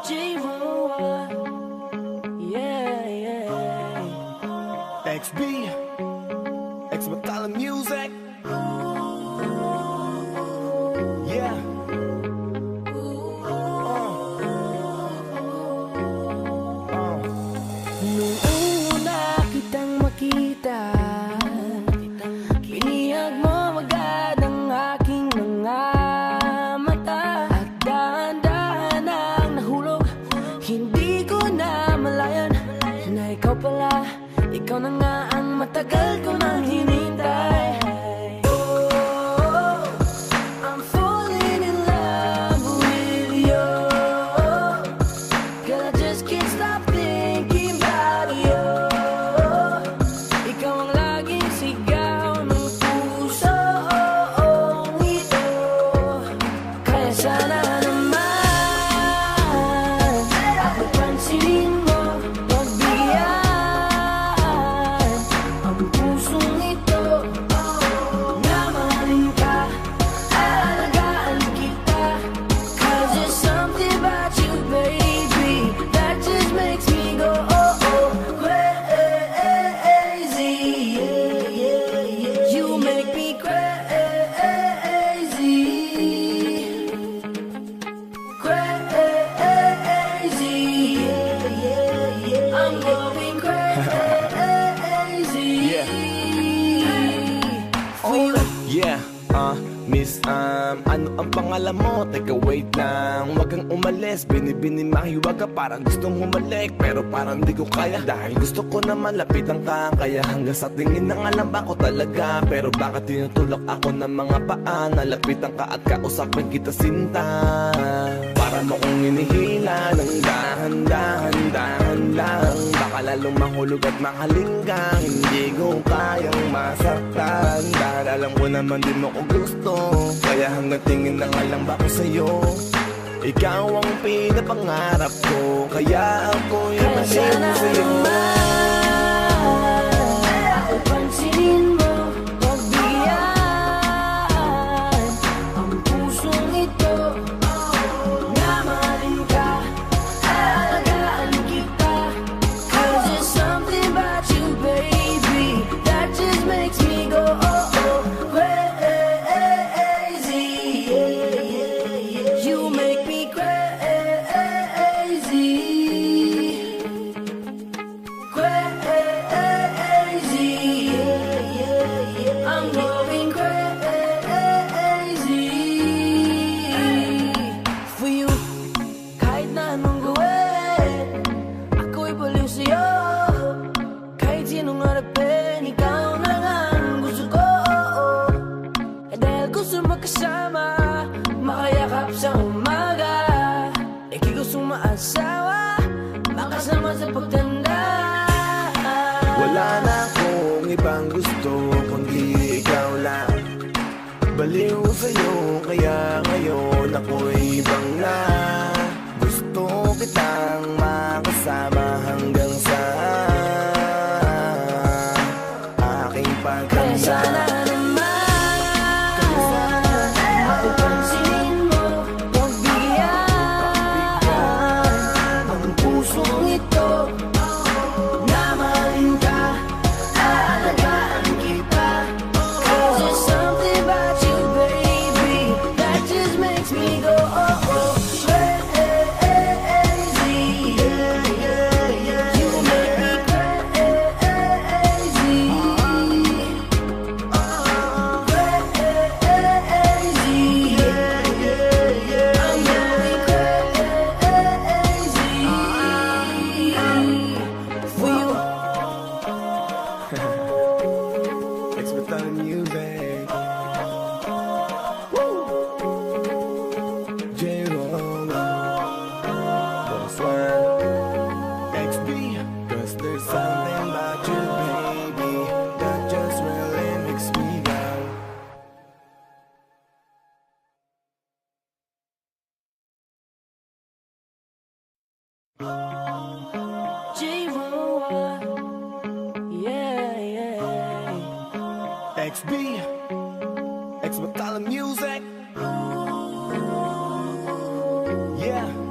J-Roll, yeah, yeah. XB, X Battalion Music. Yeah. Nung una kitang makita, binihag mo agad ang aking mga mata. At dahan-dahan ang nahulog, hindi ko na malayan na ikaw pala, ikaw na nga ang matagal ko nang hinintay. Oh, I'm falling in love with you, girl, I just can't stop thinking about you. Ikaw ang laging sigaw ng pusong ito. Kaya sana naman ako pansinin mo, pagbigyan ang pusong ito. Na mahalin ka, aalagaan kita. 'Cause there's something about you, baby, that just makes me go crazy. You make me crazy, crazy. I'm going crazy. For you. Yeah, Miss, ano ang pangalan mo? Teka, wait lang, wag kang umalis. Binibini mahiwag ka, parang gustong humalik, pero parang di ko kaya. Dahil gusto ko naman lapitan ka, kaya hanggang sa tingin ng alam ba ko talaga. Pero bakit tinutulak ako ng mga paa? Nalapitan ka at kausapin kita, sinta. Para mo kong inihila ng dahan-dahan lang. Baka lalong mahulog at mahalinggang hindi ko kayang masaktan. Dahil alam ko naman di mo ko gusto, kaya hanggang tingin na nga lang ba ko sa'yo. Ikaw ang pinapangarap ko, kaya ako yung Kaya sana nasiyaw sa'yo. naman ako pansinin mo, pagbigyan ang pusong ito. Na mahalin ka, aalagaan kita. 'Cause there's something about you, baby, that just makes me go crazy. You make me crazy, crazy. I'm going crazy for you. Kahit na anong gawin, ako'y baliw sa'yo. Kahit sinong harapin, ikaw na nga ang gusto ko. Eh dahil gusto magkasama, makayakap sa umaga. Ika'y gustong maasawa, makasama sa pagtanda. Wala na akong ibang gusto, kundi ikaw lang. Baliw sa'yo, kaya ngayon ako'y ibang na. Gusto kitang makasama hanggang sa aking Kaya sana pagkanda. naman ako pansinin mo, pagbigyan ang pusong ito. Na mahalin ka, aalagaan kita. 'Cause there's something about you, baby, that just makes me go crazy. You make me crazy, crazy. I'm going crazy for you. X Battalion Music. J-Roll, Boss One, XB. 'Cause there's something about you, baby, that just really makes me go. J-Roll, yeah, yeah. XB, X Battalion Music. Yeah.